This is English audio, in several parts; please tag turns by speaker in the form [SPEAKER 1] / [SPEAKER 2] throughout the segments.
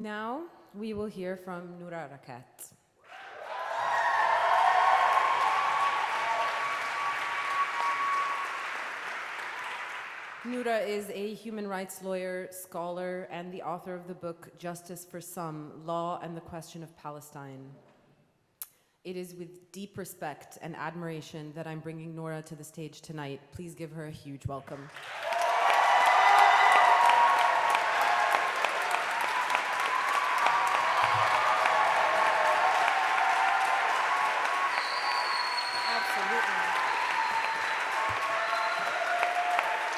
[SPEAKER 1] Now we will hear from Noura Erakat. Noura is a human rights lawyer, scholar, and the author of the book Justice for Some: Law and the Question of Palestine. It is with deep respect and admiration that I'm bringing Noura to the stage tonight. Please give her a huge welcome.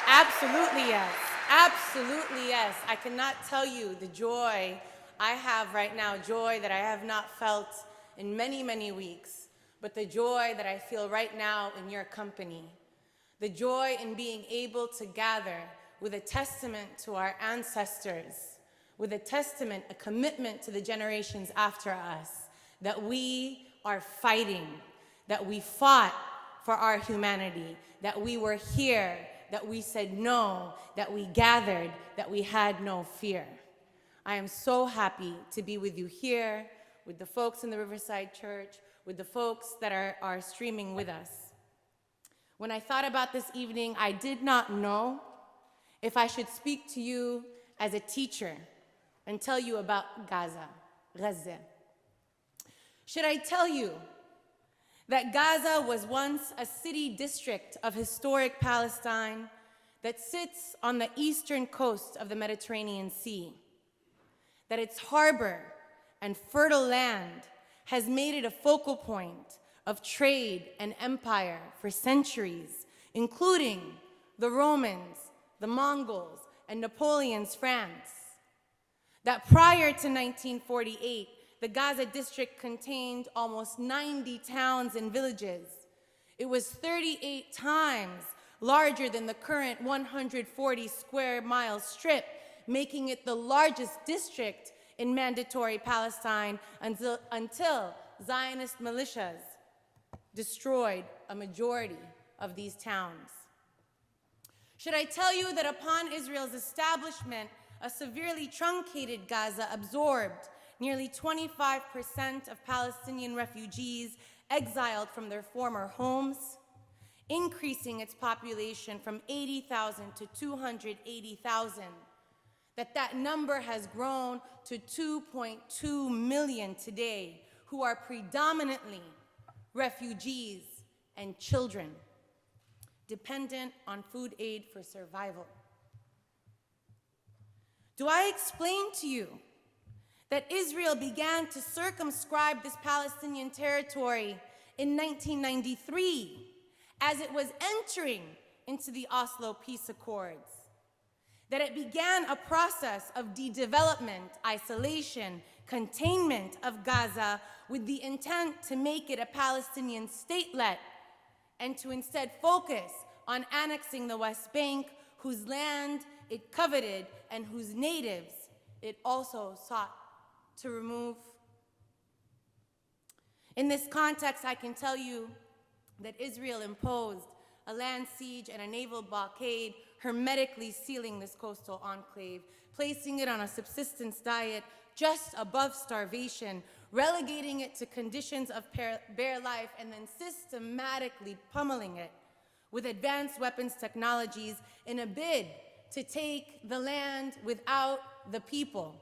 [SPEAKER 2] Absolutely yes. Absolutely yes. I cannot tell you the joy I have right now, joy that I have not felt in many, many weeks, but the joy that I feel right now in your company. The joy in being able to gather with a testament to our ancestors, with a testament, a commitment to the generations after us, that we are fighting, that we fought for our humanity, that we were here, that we said no, that we gathered, that we had no fear. I am so happy to be with you here, with the folks in the Riverside Church, with the folks that are streaming with us. When I thought about this evening, I did not know if I should speak to you as a teacher and tell you about Gaza. Should I tell you that Gaza was once a city district of historic Palestine that sits on the eastern coast of the Mediterranean Sea, that its harbor and fertile land has made it a focal point of trade and empire for centuries, including the Romans, the Mongols, and Napoleon's France, that prior to 1948, the Gaza district contained almost 90 towns and villages. It was 38 times larger than the current 140 square mile strip, making it the largest district in mandatory Palestine until Zionist militias destroyed a majority of these towns. Should I tell you that upon Israel's establishment, a severely truncated Gaza absorbed nearly 25% of Palestinian refugees exiled from their former homes, increasing its population from 80,000 to 280,000, that number has grown to 2.2 million today, who are predominantly refugees and children, dependent on food aid for survival. Do I explain to you that Israel began to circumscribe this Palestinian territory in 1993 as it was entering into the Oslo Peace Accords? That it began a process of de-development, isolation, containment of Gaza with the intent to make it a Palestinian statelet and to instead focus on annexing the West Bank, whose land it coveted and whose natives it also sought to remove. In this context, I can tell you that Israel imposed a land siege and a naval blockade, hermetically sealing this coastal enclave, placing it on a subsistence diet just above starvation, relegating it to conditions of bare life, and then systematically pummeling it with advanced weapons technologies in a bid to take the land without the people,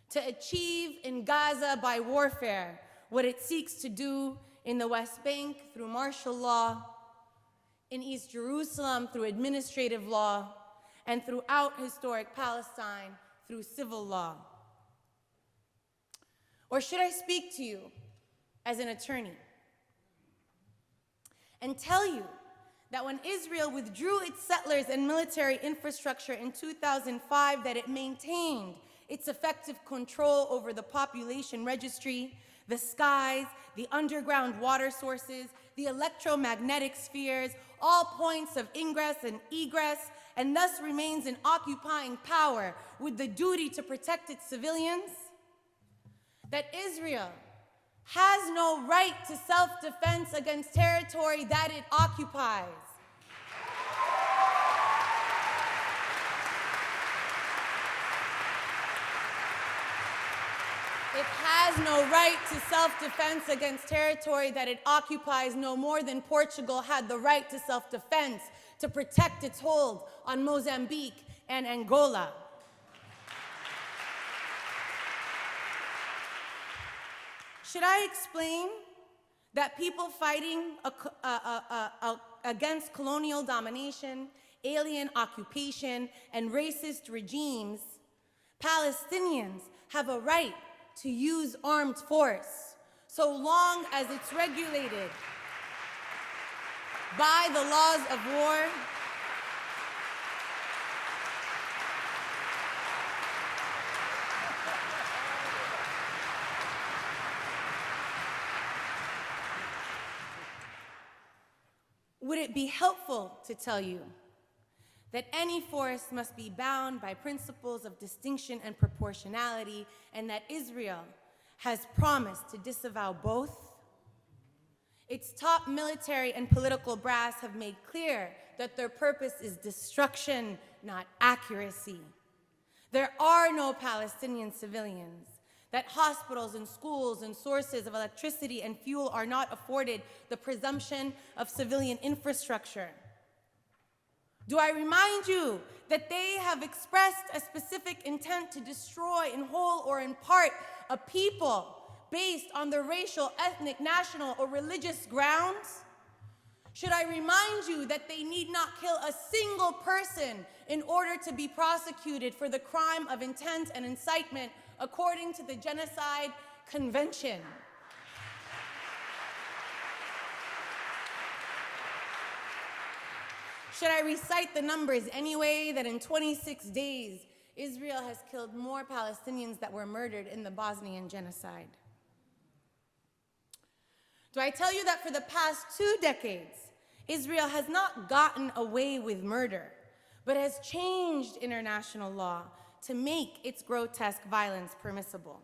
[SPEAKER 2] to achieve in Gaza by warfare what it seeks to do in the West Bank through martial law, in East Jerusalem through administrative law, and throughout historic Palestine through civil law. Or should I speak to you as an attorney and tell you that when Israel withdrew its settlers and military infrastructure in 2005, that it maintained its effective control over the population registry, the skies, the underground water sources, the electromagnetic spheres, all points of ingress and egress, and thus remains in occupying power with the duty to protect its civilians? That Israel has no right to self-defense against territory that it occupies. It has no right to self-defense against territory that it occupies no more than Portugal had the right to self-defense to protect its hold on Mozambique and Angola. Should I explain that people fighting against colonial domination, alien occupation, and racist regimes, Palestinians have a right to use armed force so long as it's regulated by the laws of war Would it be helpful to tell you that any force must be bound by principles of distinction and proportionality, and that Israel has promised to disavow both? Its top military and political brass have made clear that their purpose is destruction, not accuracy. There are no Palestinian civilians, that hospitals and schools and sources of electricity and fuel are not afforded the presumption of civilian infrastructure. Do I remind you that they have expressed a specific intent to destroy in whole or in part a people based on their racial, ethnic, national, or religious grounds? Should I remind you that they need not kill a single person in order to be prosecuted for the crime of intent and incitement according to the Genocide Convention? Should I recite the numbers anyway, that in 26 days, Israel has killed more Palestinians that were murdered in the Bosnian genocide? Do I tell you that for the past 2 decades, Israel has not gotten away with murder, but has changed international law to make its grotesque violence permissible?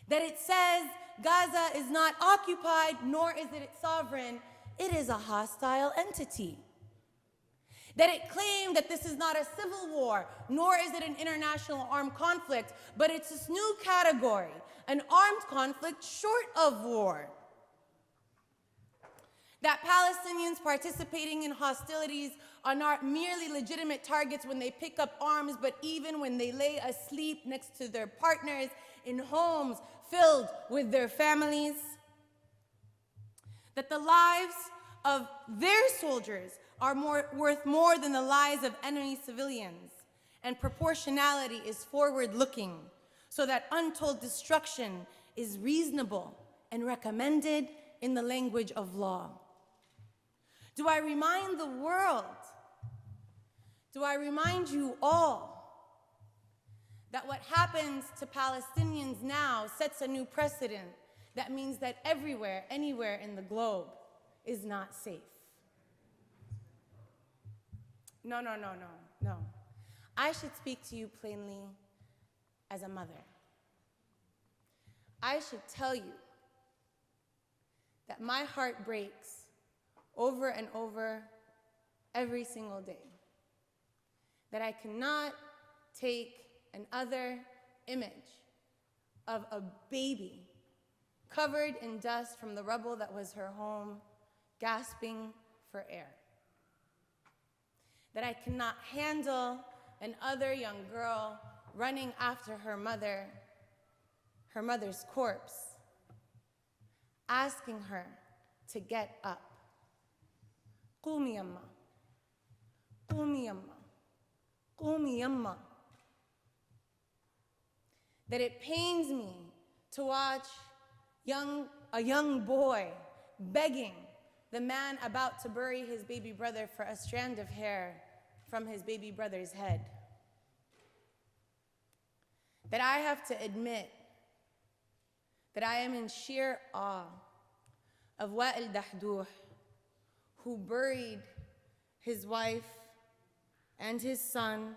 [SPEAKER 2] That it says Gaza is not occupied, nor is it sovereign, it is a hostile entity. That it claimed that this is not a civil war, nor is it an international armed conflict, but it's this new category, an armed conflict short of war. That Palestinians participating in hostilities are not merely legitimate targets when they pick up arms, but even when they lay asleep next to their partners in homes filled with their families. That the lives of their soldiers are worth more than the lives of enemy civilians, and proportionality is forward-looking, so that untold destruction is reasonable and recommended in the language of law. Do I remind the world, do I remind you all, that what happens to Palestinians now sets a new precedent that means that everywhere, anywhere in the globe is not safe? No. I should speak to you plainly as a mother. I should tell you that my heart breaks over and over every single day. That I cannot take another image of a baby covered in dust from the rubble that was her home, gasping for air. That I cannot handle another young girl running after her mother's corpse, asking her to get up. Qumi yamma, qumi yamma, qumi yamma. That it pains me to watch a young boy begging the man about to bury his baby brother for a strand of hair from his baby brother's head. That I have to admit that I am in sheer awe of Wa'il Dahduh, who buried his wife and his son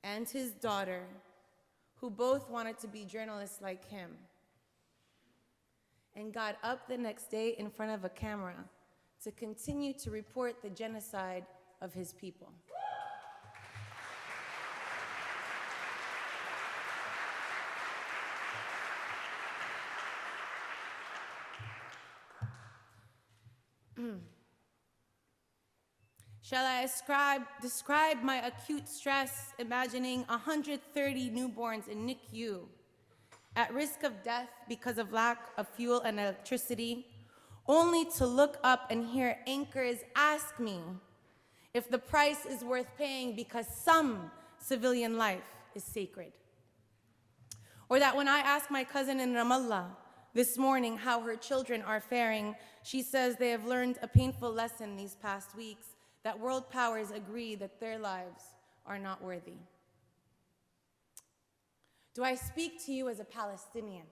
[SPEAKER 2] and his daughter, who both wanted to be journalists like him, and got up the next day in front of a camera to continue to report the genocide of his people. Shall I describe my acute stress imagining 130 newborns in NICU at risk of death because of lack of fuel and electricity, only to look up and hear anchors ask me if the price is worth paying because some civilian life is sacred? Or that when I ask my cousin in Ramallah this morning how her children are faring, she says they have learned a painful lesson these past weeks, that world powers agree that their lives are not worthy. Do I speak to you as a Palestinian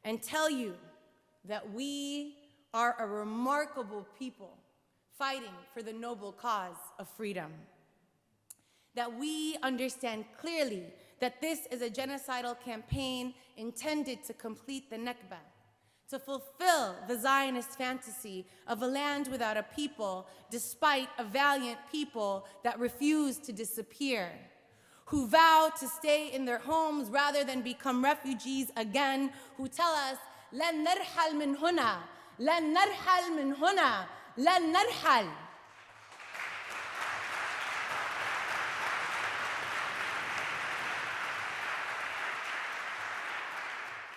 [SPEAKER 2] and tell you that we are a remarkable people fighting for the noble cause of freedom? That we understand clearly that this is a genocidal campaign intended to complete the Nakba, to fulfill the Zionist fantasy of a land without a people, despite a valiant people that refuse to disappear, who vow to stay in their homes rather than become refugees again, who tell us, لن نرحل من هنا, لن نرحل من هنا, لن نرحل.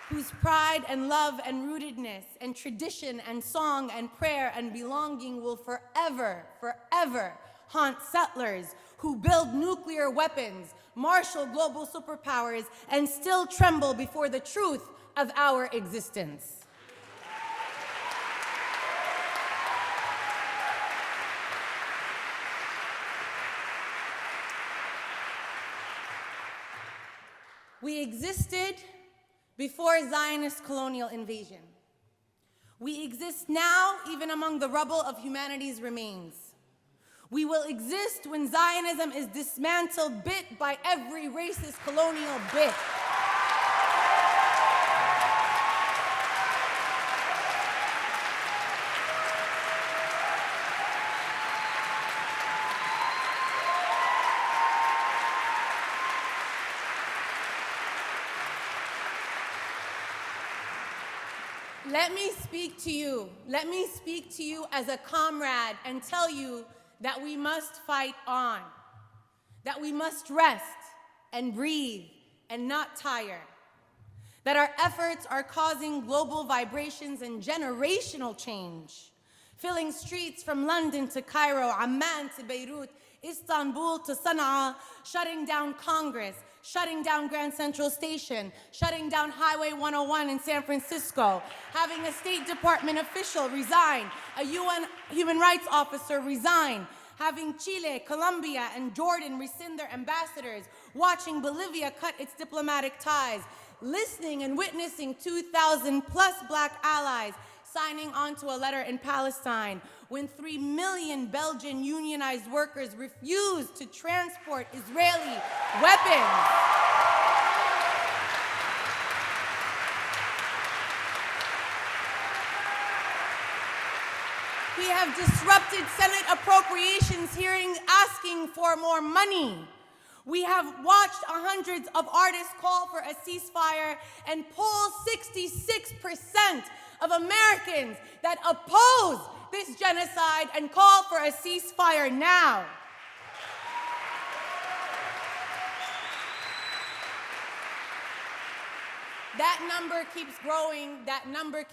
[SPEAKER 2] Whose pride and love and rootedness and tradition and song and prayer and belonging will forever, forever haunt settlers who build nuclear weapons, marshal global superpowers, and still tremble before the truth of our existence. We existed before Zionist colonial invasion. We exist now even among the rubble of humanity's remains. We will exist when Zionism is dismantled bit by every racist colonial bit. Let me speak to you as a comrade and tell you that we must fight on, that we must rest and breathe and not tire, that our efforts are causing global vibrations and generational change, filling streets from London to Cairo, Amman to Beirut, Istanbul to Sana'a, shutting down Congress, shutting down Grand Central Station, shutting down Highway 101 in San Francisco, having a State Department official resign, a UN human rights officer resign, having Chile, Colombia, and Jordan rescind their ambassadors, watching Bolivia cut its diplomatic ties, listening and witnessing 2,000 plus Black allies signing onto a letter in Palestine, when 3 million Belgian unionized workers refused to transport Israeli weapons. We have disrupted Senate appropriations hearings asking for more money. We have watched hundreds of artists call for a ceasefire and poll 66% of Americans that oppose this genocide and call for a ceasefire now. That number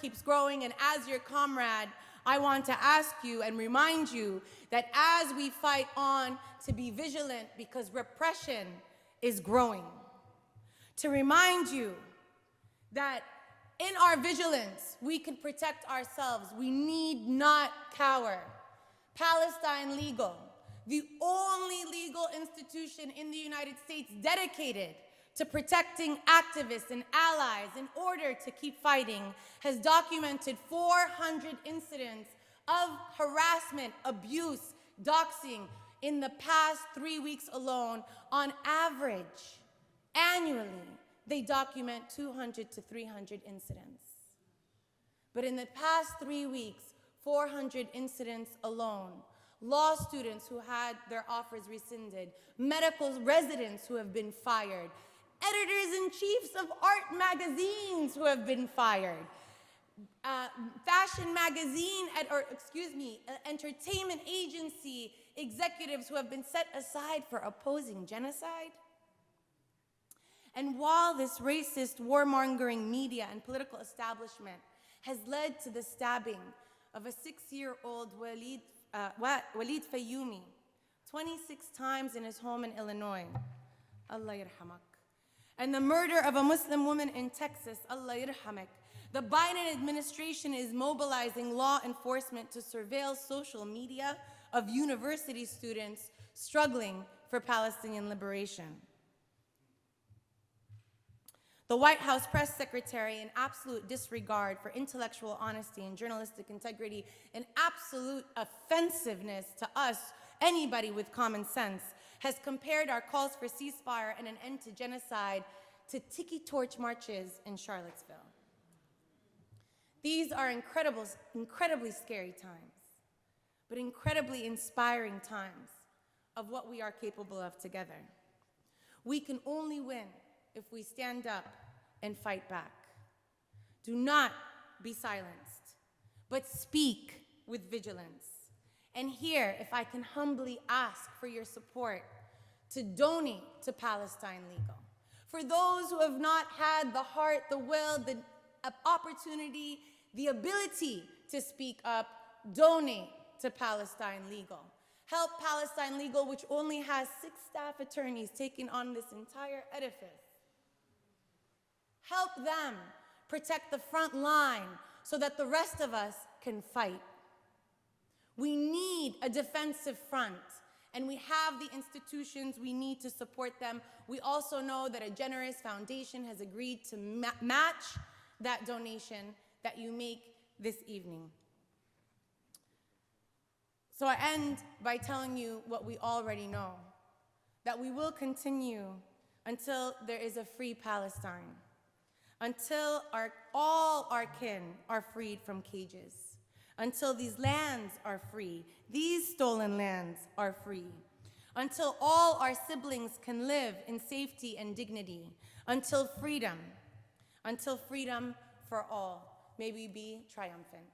[SPEAKER 2] keeps growing, and as your comrade, I want to ask you and remind you that as we fight on, to be vigilant because repression is growing. To remind you that in our vigilance, we can protect ourselves. We need not cower. Palestine Legal, the only legal institution in the United States dedicated to protecting activists and allies in order to keep fighting, has documented 400 incidents of harassment, abuse, doxing in the past 3 weeks alone. On average, annually, they document 200 to 300 incidents. But in the past 3 weeks, 400 incidents alone. Law students who had their offers rescinded, medical residents who have been fired, editors-in-chiefs of art magazines who have been fired, fashion magazine, entertainment agency executives who have been set aside for opposing genocide. And while this racist, warmongering media and political establishment has led to the stabbing of a 6-year-old Walid Fayyoumi 26 times in his home in Illinois, Allah yarhamak, and the murder of a Muslim woman in Texas, Allah yarhamak, the Biden administration is mobilizing law enforcement to surveil social media of university students struggling for Palestinian liberation. The White House press secretary, in absolute disregard for intellectual honesty and journalistic integrity, and absolute offensiveness to us, anybody with common sense, has compared our calls for ceasefire and an end to genocide to tiki torch marches in Charlottesville. These are incredibly scary times, but incredibly inspiring times of what we are capable of together. We can only win if we stand up and fight back. Do not be silenced, but speak with vigilance. And here, if I can humbly ask for your support to donate to Palestine Legal. For those who have not had the heart, the will, the opportunity, the ability to speak up, donate to Palestine Legal. Help Palestine Legal, which only has 6 staff attorneys taking on this entire edifice. Help them protect the front line so that the rest of us can fight. We need a defensive front, and we have the institutions we need to support them. We also know that a generous foundation has agreed to match that donation that you make this evening. So I end by telling you what we already know, that we will continue until there is a free Palestine, until all our kin are freed from cages, until these lands are free, these stolen lands are free, until all our siblings can live in safety and dignity, until freedom for all. May we be triumphant.